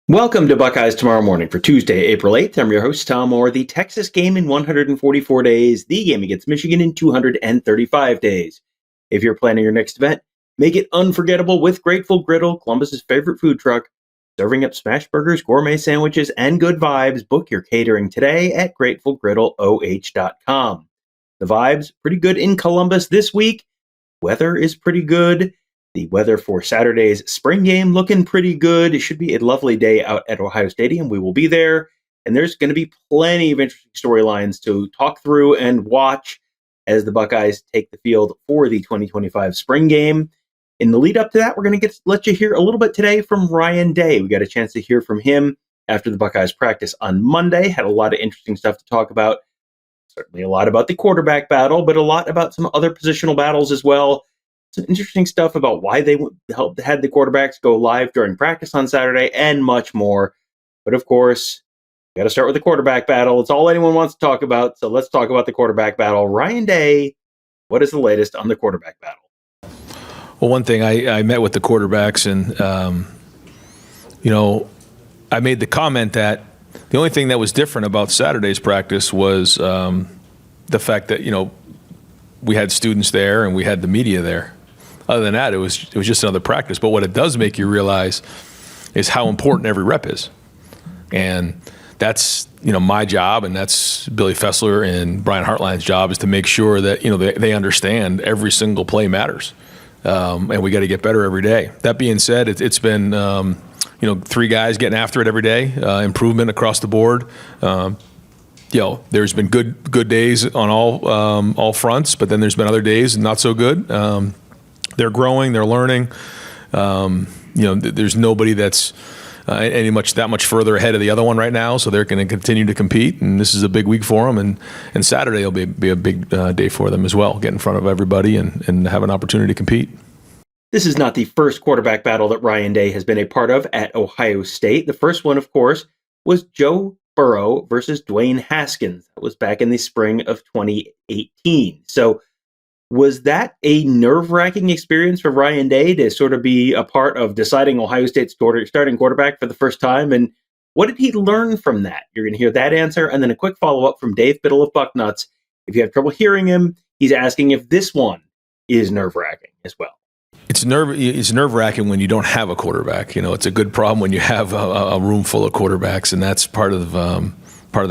Welcome to Buckeyes Tomorrow Morning for Tuesday, April 8th. I'm your host, Tom Orr. The Texas game in 144 days, the game against Michigan in 235 days. If you're planning your next event, make it unforgettable with Grateful Griddle, Columbus's favorite food truck, serving up smash burgers, gourmet sandwiches, and good vibes. Book your catering today at GratefulGriddleOH.com. The vibes, pretty good in Columbus this week. Weather is pretty good. The weather for Saturday's spring game looking pretty good. It should be a lovely day out at Ohio Stadium. We will be there, and there's going to be plenty of interesting storylines to talk through and watch as the Buckeyes take the field for the 2025 spring game. In the lead up to that, we're going to let you hear a little bit today from Ryan Day. We got a chance to hear from him after the Buckeyes practice on Monday. Had a lot of interesting stuff to talk about. Certainly a lot about the quarterback battle, but a lot about some other positional battles as well. Some interesting stuff about why they had the quarterbacks go live during practice on Saturday and much more. But of course, we got to start with the quarterback battle. It's all anyone wants to talk about. So let's talk about the quarterback battle. Ryan Day, what is the latest on the quarterback battle? Well, one thing, I met with the quarterbacks and, I made the comment that the only thing that was different about Saturday's practice was the fact that, we had students there and we had the media there. Other than that, it was just another practice. But what it does make you realize is how important every rep is. And that's, my job, and that's Billy Fessler and Brian Hartline's job, is to make sure that, they understand every single play matters. And we got to get better every day. That being said, it's been, three guys getting after it every day, improvement across the board. There's been good days on all fronts, but then there's been other days not so good. They're growing, they're learning. There's nobody that's that much further ahead of the other one right now, so they're going to continue to compete. And this is a big week for them, and Saturday will be a big day for them as well. Get in front of everybody and have an opportunity to compete. This is not the first quarterback battle that Ryan Day has been a part of at Ohio State. The first one, of course, was Joe Burrow versus Dwayne Haskins. That was back in the spring of 2018. So was that a nerve-wracking experience for Ryan Day to sort of be a part of deciding Ohio State's starting quarterback for the first time? And what did he learn from that? You're going to hear that answer, and then a quick follow-up from Dave Biddle of Bucknuts. If you have trouble hearing him, he's asking if this one is nerve-wracking as well. It's nerve-wracking when you don't have a quarterback. It's a good problem when you have a room full of quarterbacks, and that's part of the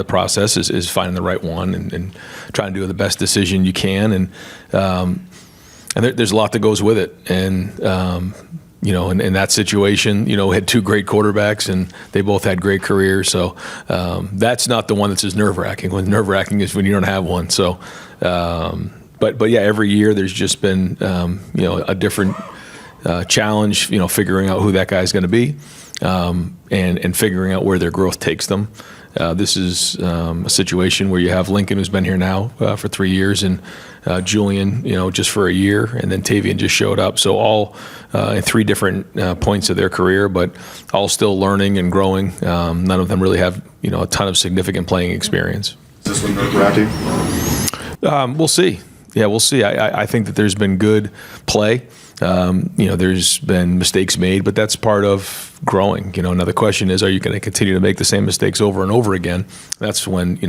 process is finding the right one and trying to do the best decision you can. And there's a lot that goes with it. And in that situation, had two great quarterbacks and they both had great careers. So that's not the one that's as nerve-wracking. When nerve-wracking is when you don't have one. So. But yeah, every year there's just been a different challenge. Figuring out who that guy's going to be, and figuring out where their growth takes them. This is a situation where you have Lincoln, who's been here now for 3 years, and Julian, just for a year, and then Tavian just showed up. So all in three different points of their career, but all still learning and growing. None of them really have a ton of significant playing experience. Is this one nerve-wracking? We'll see. Yeah, we'll see. I think that there's been good play. There's been mistakes made, but that's part of growing. Now the question is, are you going to continue to make the same mistakes over and over again? That's when,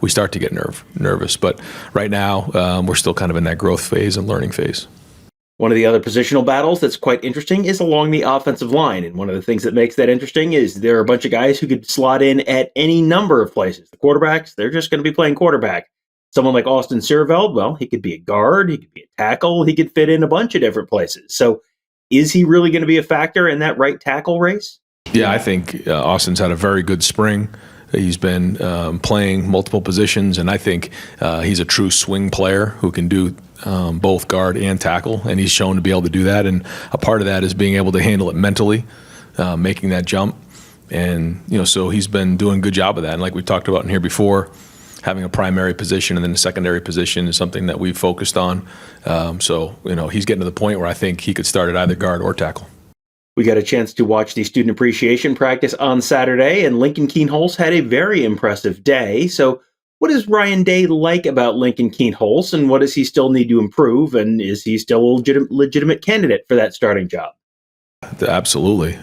we start to get nervous. But right now, we're still kind of in that growth phase and learning phase. One of the other positional battles that's quite interesting is along the offensive line. And one of the things that makes that interesting is there are a bunch of guys who could slot in at any number of places. The quarterbacks, they're just going to be playing quarterback. Someone like Austin Siereveld, well, he could be a guard, he could be a tackle, he could fit in a bunch of different places. So is he really going to be a factor in that right tackle race? Yeah, I think Austin's had a very good spring. He's been playing multiple positions, and I think he's a true swing player who can do both guard and tackle, and he's shown to be able to do that. And a part of that is being able to handle it mentally, making that jump. And, so he's been doing a good job of that. And like we talked about in here before, having a primary position and then a secondary position is something that we've focused on. He's getting to the point where I think he could start at either guard or tackle. We got a chance to watch the student appreciation practice on Saturday, and Lincoln Kienholz had a very impressive day. So what does Ryan Day like about Lincoln Kienholz, and what does he still need to improve, and is he still a legitimate candidate for that starting job? Absolutely.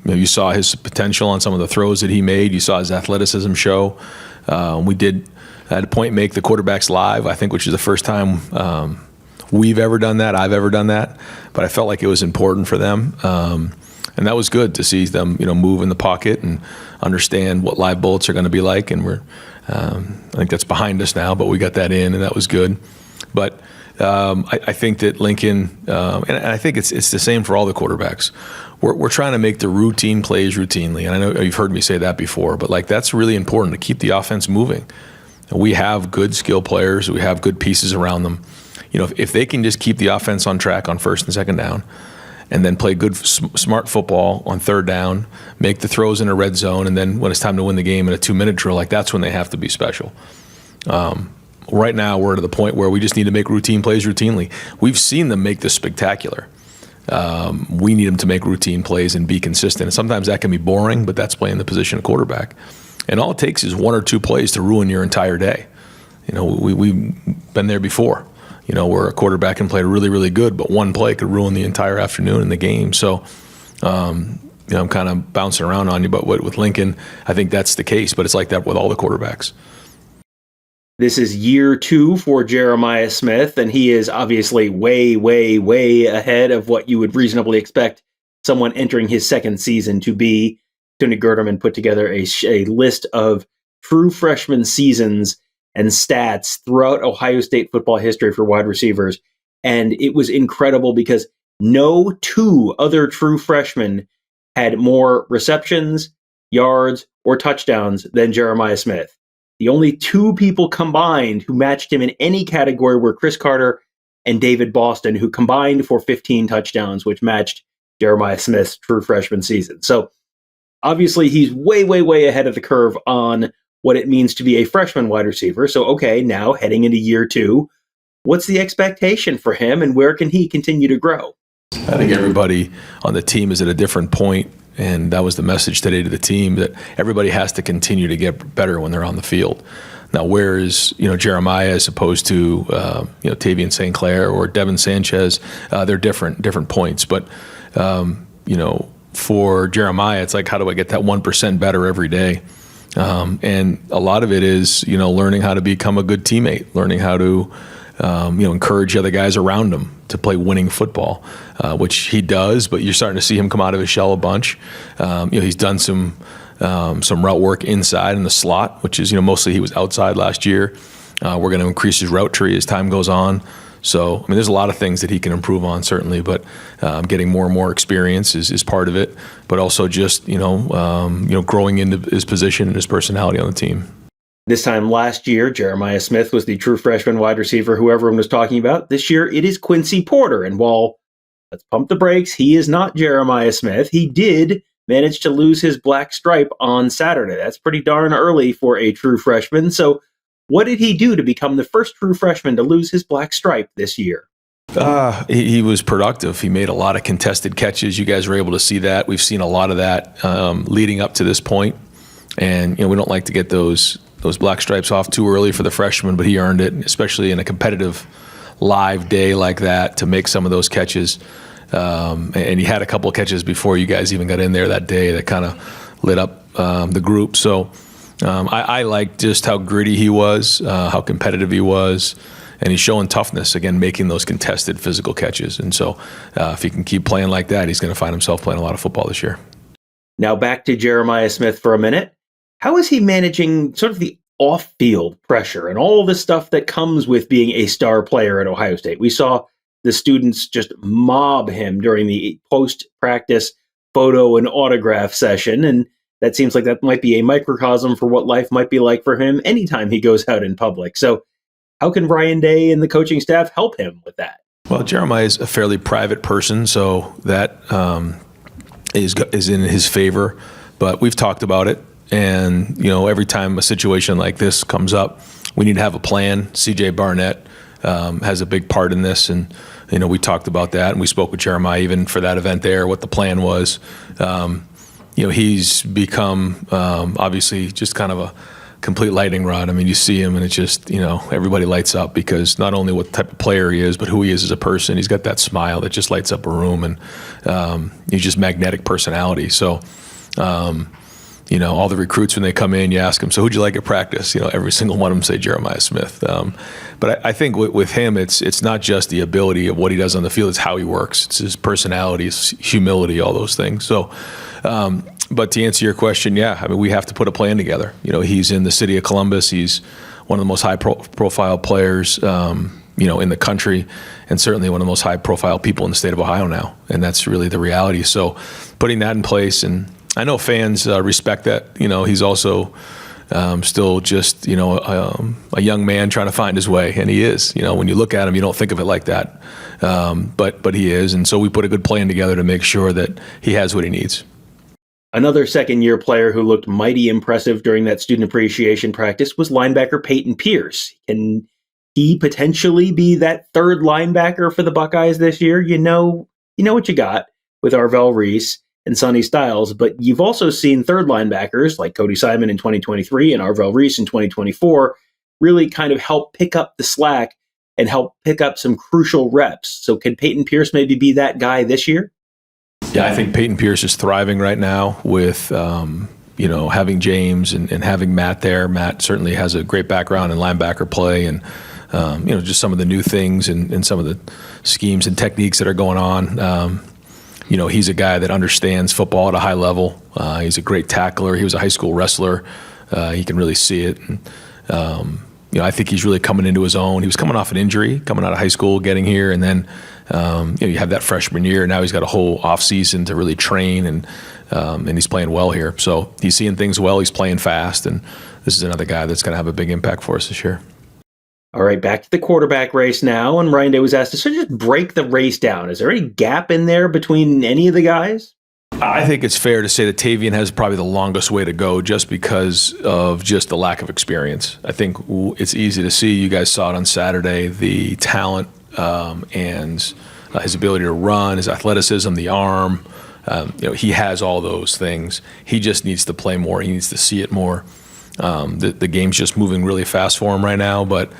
You saw his potential on some of the throws that he made. You saw his athleticism show. We did, at a point, make the quarterbacks live, I think, which is the first time we've ever done that, I've ever done that. But I felt like it was important for them. And that was good to see them, move in the pocket and understand what live bullets are going to be like. And I think that's behind us now, but we got that in, and that was good. But I think that Lincoln, and I think it's the same for all the quarterbacks. We're trying to make the routine plays routinely, and I know you've heard me say that before, but that's really important to keep the offense moving. And we have good skill players, we have good pieces around them. If they can just keep the offense on track on first and second down, and then play good, smart football on third down, make the throws in a red zone, and then when it's time to win the game in a 2-minute drill, that's when they have to be special. Right now, we're to the point where we just need to make routine plays routinely. We've seen them make this spectacular. We need them to make routine plays and be consistent. And sometimes that can be boring, but that's playing the position of quarterback. And all it takes is 1 or 2 plays to ruin your entire day. We've been there before. Where a quarterback can play really, really good, but 1 play could ruin the entire afternoon in the game. So, I'm kind of bouncing around on you, but with Lincoln, I think that's the case. But it's like that with all the quarterbacks. This is year 2 for Jeremiah Smith, and he is obviously way, way, way ahead of what you would reasonably expect someone entering his second season to be. Tony Gerderman put together a list of true freshman seasons and stats throughout Ohio State football history for wide receivers, and it was incredible because no 2 other true freshmen had more receptions, yards, or touchdowns than Jeremiah Smith. The only 2 people combined who matched him in any category were Chris Carter and David Boston, who combined for 15 touchdowns, which matched Jeremiah Smith's true freshman season. So obviously he's way, way, way ahead of the curve on what it means to be a freshman wide receiver. So, okay, now heading into year 2, what's the expectation for him and where can he continue to grow? I think everybody on the team is at a different point. And that was the message today to the team, that everybody has to continue to get better when they're on the field. Now, where is Jeremiah as opposed to Tavian St. Clair or Devin Sanchez? They're different points. But for Jeremiah, it's like, how do I get that 1% better every day? And a lot of it is learning how to become a good teammate, learning how to encourage other guys around him to play winning football, which he does, but you're starting to see him come out of his shell a bunch. He's done some route work inside in the slot, which is, mostly he was outside last year. We're going to increase his route tree as time goes on. So, there's a lot of things that he can improve on, certainly, but getting more and more experience is part of it, but also just, growing into his position and his personality on the team. This time last year, Jeremiah Smith was the true freshman wide receiver who everyone was talking about. This year, it is Quincy Porter. And while, let's pump the brakes, he is not Jeremiah Smith, he did manage to lose his black stripe on Saturday. That's pretty darn early for a true freshman. So what did he do to become the first true freshman to lose his black stripe this year? He was productive. He made a lot of contested catches. You guys were able to see that. We've seen a lot of that leading up to this point. And we don't like to get those black stripes off too early for the freshman, but he earned it, especially in a competitive live day like that, to make some of those catches. And he had a couple of catches before you guys even got in there that day that kind of lit up the group. So I liked just how gritty he was, how competitive he was, and he's showing toughness, again, making those contested physical catches. And so if he can keep playing like that, he's going to find himself playing a lot of football this year. Now back to Jeremiah Smith for a minute. How is he managing sort of the off-field pressure and all the stuff that comes with being a star player at Ohio State? We saw the students just mob him during the post-practice photo and autograph session, and that seems like that might be a microcosm for what life might be like for him anytime he goes out in public. So how can Ryan Day and the coaching staff help him with that? Well, Jeremiah is a fairly private person, so that is in his favor, but we've talked about it. And, every time a situation like this comes up, we need to have a plan. CJ Barnett has a big part in this. And, we talked about that, and we spoke with Jeremiah even for that event there, what the plan was. He's become obviously just kind of complete lightning rod. I mean, you see him and it's just, everybody lights up because not only what type of player he is, but who he is as a person. He's got that smile that just lights up a room, and he's just magnetic personality. So, all the recruits, when they come in, you ask them, so who'd you like at practice? Every single one of them say Jeremiah Smith. But I think with him, it's not just the ability of what he does on the field, it's how he works. It's his personality, his humility, all those things. So, but to answer your question, we have to put a plan together. He's in the city of Columbus. He's one of the most high-profile players, in the country, and certainly one of the most high-profile people in the state of Ohio now. And that's really the reality. So putting that in place, and I know fans respect that. He's also still just, a young man trying to find his way, and he is. When you look at him, you don't think of it like that, but he is. And so we put a good plan together to make sure that he has what he needs. Another second-year player who looked mighty impressive during that student appreciation practice was linebacker Payton Pierce. Can he potentially be that third linebacker for the Buckeyes this year? You know what you got with Arvell Reese and Sonny Styles, but you've also seen third linebackers like Cody Simon in 2023 and Arvell Reese in 2024 really kind of help pick up the slack and help pick up some crucial reps. So can Payton Pierce maybe be that guy this year? Yeah, I think Payton Pierce is thriving right now with, having James and having Matt there. Matt certainly has a great background in linebacker play and, just some of the new things and some of the schemes and techniques that are going on. He's a guy that understands football at a high level. He's a great tackler. He was a high school wrestler. He can really see it. And, I think he's really coming into his own. He was coming off an injury, coming out of high school, getting here, and then you have that freshman year. Now he's got a whole off season to really train, and he's playing well here. So he's seeing things well. He's playing fast, and this is another guy that's going to have a big impact for us this year. All right, back to the quarterback race now. And Ryan Day was asked to sort of just break the race down. Is there any gap in there between any of the guys? I think it's fair to say that Tavian has probably the longest way to go just because of just the lack of experience. I think it's easy to see. You guys saw it on Saturday, the talent and his ability to run, his athleticism, the arm. He has all those things. He just needs to play more. He needs to see it more. The game's just moving really fast for him right now, but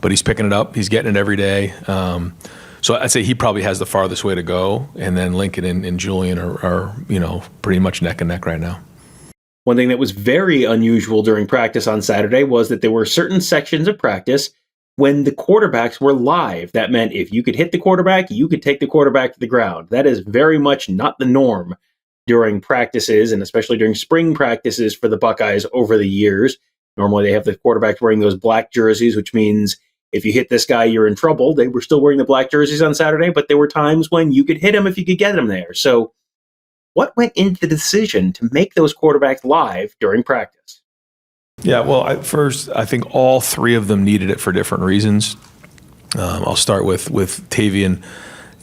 he's picking it up. He's getting it every day. So I'd say he probably has the farthest way to go, and then Lincoln and Julian are pretty much neck and neck right now. One thing that was very unusual during practice on Saturday was that there were certain sections of practice when the quarterbacks were live. That meant if you could hit the quarterback, you could take the quarterback to the ground. That is very much not the norm during practices, and especially during spring practices for the Buckeyes over the years. Normally they have the quarterbacks wearing those black jerseys, which means if you hit this guy, you're in trouble. They were still wearing the black jerseys on Saturday, but there were times when you could hit him if you could get him there. So what went into the decision to make those quarterbacks live during practice? Yeah, well, first, I think all three of them needed it for different reasons. I'll start with Tavian.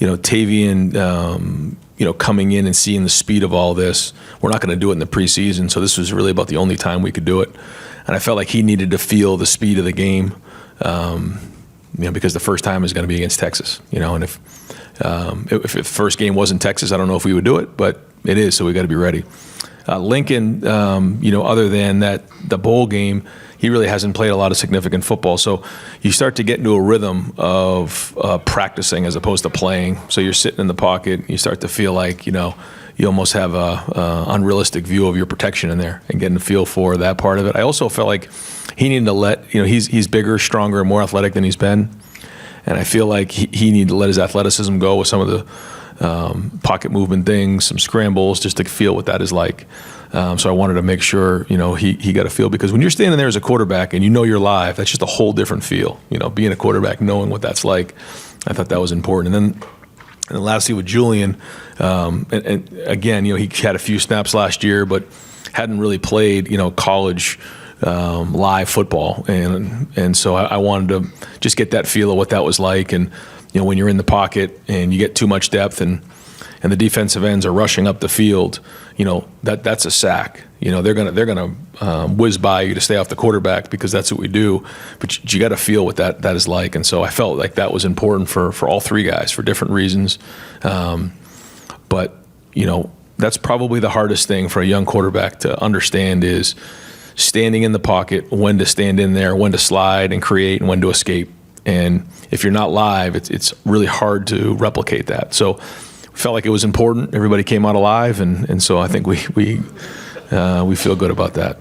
Tavian, coming in and seeing the speed of all this. We're not going to do it in the preseason, so this was really about the only time we could do it. And I felt like he needed to feel the speed of the game. Because the first time is going to be against Texas, and if the first game wasn't Texas, I don't know if we would do it, but it is, so we got to be ready. Lincoln, other than the bowl game, he really hasn't played a lot of significant football. So you start to get into a rhythm of practicing as opposed to playing. So you're sitting in the pocket, you start to feel like, you almost have a unrealistic view of your protection in there and getting a feel for that part of it. I also felt like he needed to let, he's bigger, stronger, more athletic than he's been. And I feel like he needed to let his athleticism go with some of the pocket movement things, some scrambles, just to feel what that is like. So I wanted to make sure, he got a feel, because when you're standing there as a quarterback and you're live, that's just a whole different feel. Being a quarterback, knowing what that's like, I thought that was important. And then lastly with Julian, and again, he had a few snaps last year, but hadn't really played, college live football, and so I wanted to just get that feel of what that was like. And when you're in the pocket and you get too much depth and the defensive ends are rushing up the field, that's a sack. They're gonna whiz by you to stay off the quarterback, because that's what we do. But you got to feel what that is like. And so I felt like that was important for all three guys for different reasons. But that's probably the hardest thing for a young quarterback to understand is, standing in the pocket, when to stand in there, when to slide and create, and when to escape. And if you're not live, it's really hard to replicate that. So we felt like it was important. Everybody came out alive, and so I think we feel good about that.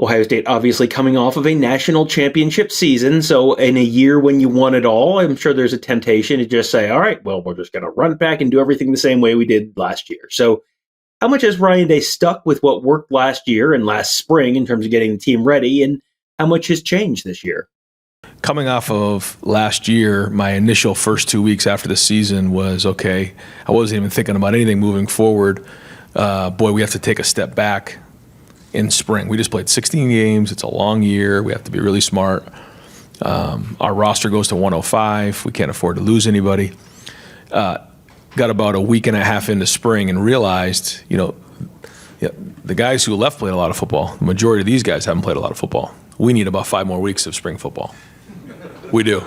Ohio State obviously coming off of a national championship season, so in a year when you won it all, I'm sure there's a temptation to just say, all right, well, we're just going to run back and do everything the same way we did last year. So how much has Ryan Day stuck with what worked last year and last spring in terms of getting the team ready, and how much has changed this year? Coming off of last year, my initial first 2 weeks after the season was, okay, I wasn't even thinking about anything moving forward. Boy, we have to take a step back in spring. We just played 16 games. It's a long year. We have to be really smart. Our roster goes to 105. We can't afford to lose anybody. Got about a week and a half into spring and realized, the guys who left played a lot of football. The majority of these guys haven't played a lot of football. We need about 5 more weeks of spring football. We do.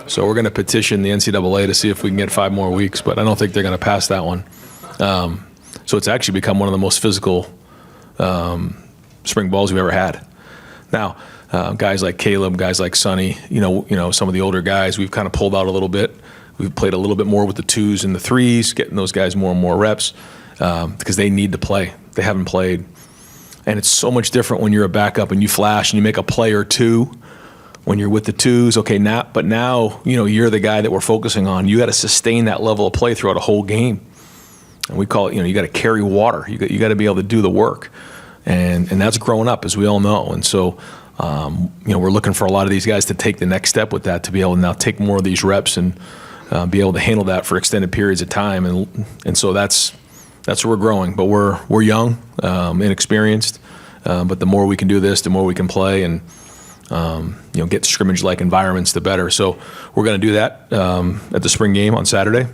So we're going to petition the NCAA to see if we can get 5 more weeks, but I don't think they're going to pass that one. So it's actually become one of the most physical spring balls we've ever had. Now, guys like Caleb, guys like Sonny, some of the older guys, we've kind of pulled out a little bit. We've played a little bit more with the 2s and the 3s, getting those guys more and more reps because they need to play. They haven't played. And it's so much different when you're a backup and you flash and you make a play or two. When you're with the 2s, okay, now you're the guy that we're focusing on. You got to sustain that level of play throughout a whole game. And we call it, you got to carry water. You got to be able to do the work. And that's growing up, as we all know. And so, we're looking for a lot of these guys to take the next step with that, to be able to now take more of these reps and be able to handle that for extended periods of time. And so that's where we're growing. But we're young, inexperienced. But the more we can do this, the more we can play and get scrimmage-like environments, the better. So we're going to do that at the spring game on Saturday,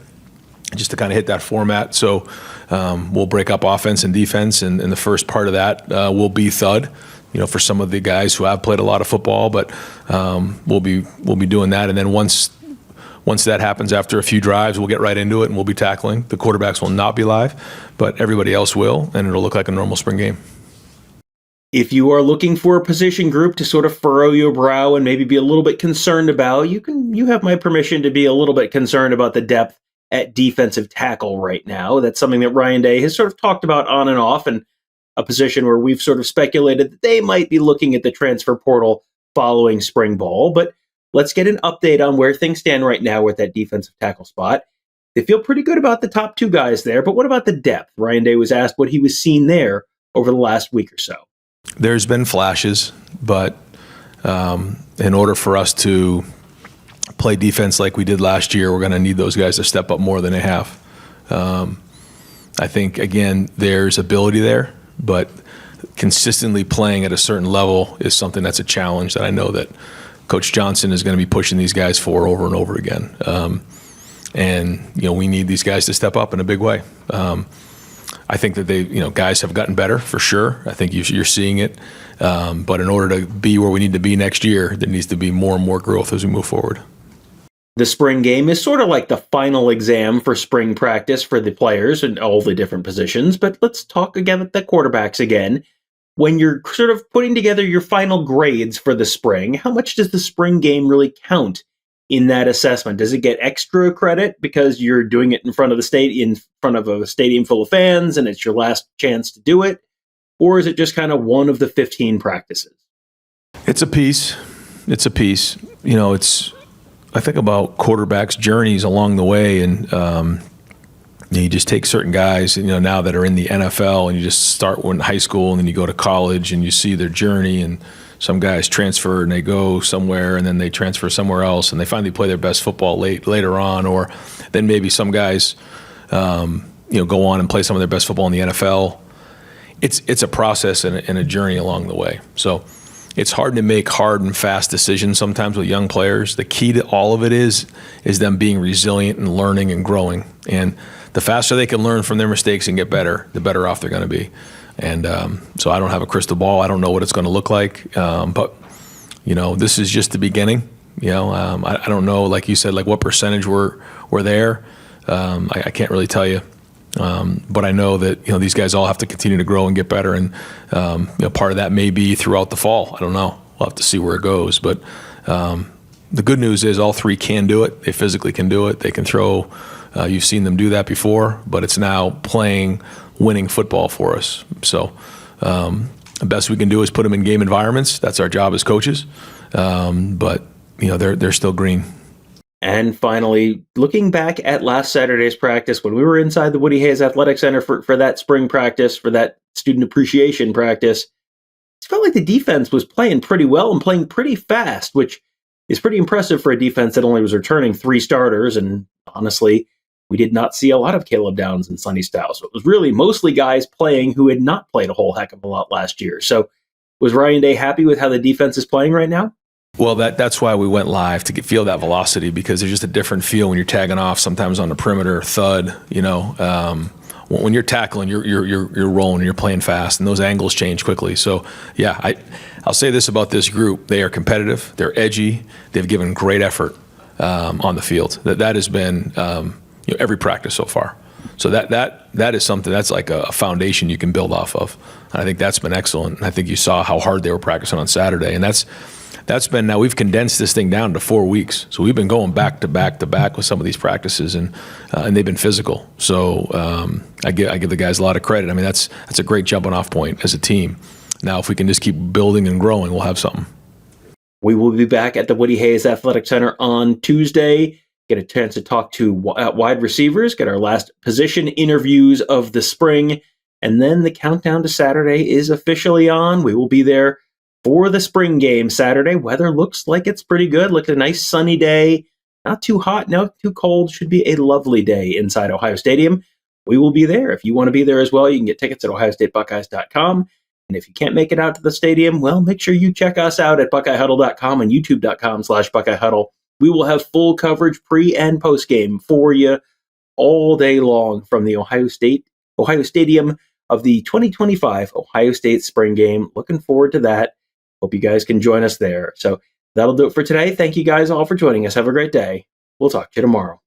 just to kind of hit that format. So we'll break up offense and defense, and the first part of that will be thud, for some of the guys who have played a lot of football. But we'll be doing that, and then once that happens, after a few drives, we'll get right into it, and we'll be tackling. The quarterbacks will not be live, but everybody else will, and it'll look like a normal spring game. If you are looking for a position group to sort of furrow your brow and maybe be a little bit concerned about, you have my permission to be a little bit concerned about the depth at defensive tackle right now. That's something that Ryan Day has sort of talked about on and off, and a position where we've sort of speculated that they might be looking at the transfer portal following spring ball. But let's get an update on where things stand right now with that defensive tackle spot. They feel pretty good about the top 2 guys there, but what about the depth? Ryan Day was asked what he was seeing there over the last week or so. There's been flashes, but in order for us to play defense like we did last year, we're going to need those guys to step up more than they have. I think, again, there's ability there, but consistently playing at a certain level is something that's a challenge that I know that Coach Johnson is going to be pushing these guys for over and over again. We need these guys to step up in a big way. I think that guys have gotten better for sure. I think you're seeing it. But in order to be where we need to be next year, there needs to be more and more growth as we move forward. The spring game is sort of like the final exam for spring practice for the players and all the different positions. But let's talk again with the quarterbacks again. When you're sort of putting together your final grades for the spring, how much does the spring game really count in that assessment? Does it get extra credit because you're doing it in front of a stadium full of fans and it's your last chance to do it? Or is it just kind of one of the 15 practices? It's a piece. I think about quarterbacks' journeys along the way, and you just take certain guys, now that are in the NFL, and you just start in high school, and then you go to college, and you see their journey, and some guys transfer and they go somewhere, and then they transfer somewhere else, and they finally play their best football later on, or then maybe some guys, go on and play some of their best football in the NFL. It's a process and a journey along the way. So it's hard to make hard and fast decisions sometimes with young players. The key to all of it is them being resilient and learning and growing. And the faster they can learn from their mistakes and get better, the better off they're going to be. And so I don't have a crystal ball. I don't know what it's going to look like. But this is just the beginning. I don't know, like you said, like what percentage we're there. I can't really tell you. But I know that these guys all have to continue to grow and get better, and part of that may be throughout the fall. I don't know. We'll have to see where it goes. But the good news is all three can do it. They physically can do it. They can throw. You've seen them do that before, but it's now playing winning football for us. So the best we can do is put them in game environments. That's our job as coaches. But they're still green. And finally, looking back at last Saturday's practice, when we were inside the Woody Hayes Athletic Center for that spring practice, for that student appreciation practice, it felt like the defense was playing pretty well and playing pretty fast, which is pretty impressive for a defense that only was returning 3 starters. And honestly, we did not see a lot of Caleb Downs and Sonny Styles. So it was really mostly guys playing who had not played a whole heck of a lot last year. So was Ryan Day happy with how the defense is playing right now? Well, that's why we went live, to feel that velocity, because there's just a different feel when you're tagging off. Sometimes on the perimeter, thud. When you're tackling, you're rolling, you're playing fast, and those angles change quickly. So, yeah, I'll say this about this group: they are competitive, they're edgy, they've given great effort on the field. That has been every practice so far. So that is something that's like a foundation you can build off of. And I think that's been excellent. And I think you saw how hard they were practicing on Saturday, and that's been, now we've condensed this thing down to 4 weeks. So we've been going back to back to back with some of these practices, and they've been physical. So I give the guys a lot of credit. I mean, that's a great jumping off point as a team. Now, if we can just keep building and growing, we'll have something. We will be back at the Woody Hayes Athletic Center on Tuesday. Get a chance to talk to wide receivers, get our last position interviews of the spring, and then the countdown to Saturday is officially on. We will be there for the spring game Saturday. Weather looks like it's pretty good. Look at a nice sunny day. Not too hot, not too cold. Should be a lovely day inside Ohio Stadium. We will be there. If you want to be there as well, you can get tickets at ohiostatebuckeyes.com. And if you can't make it out to the stadium, well, make sure you check us out at buckeyehuddle.com and youtube.com/buckeyehuddle. We will have full coverage pre and post game for you all day long from the Ohio Stadium of the 2025 Ohio State spring game. Looking forward to that. Hope you guys can join us there. So that'll do it for today. Thank you guys all for joining us. Have a great day. We'll talk to you tomorrow.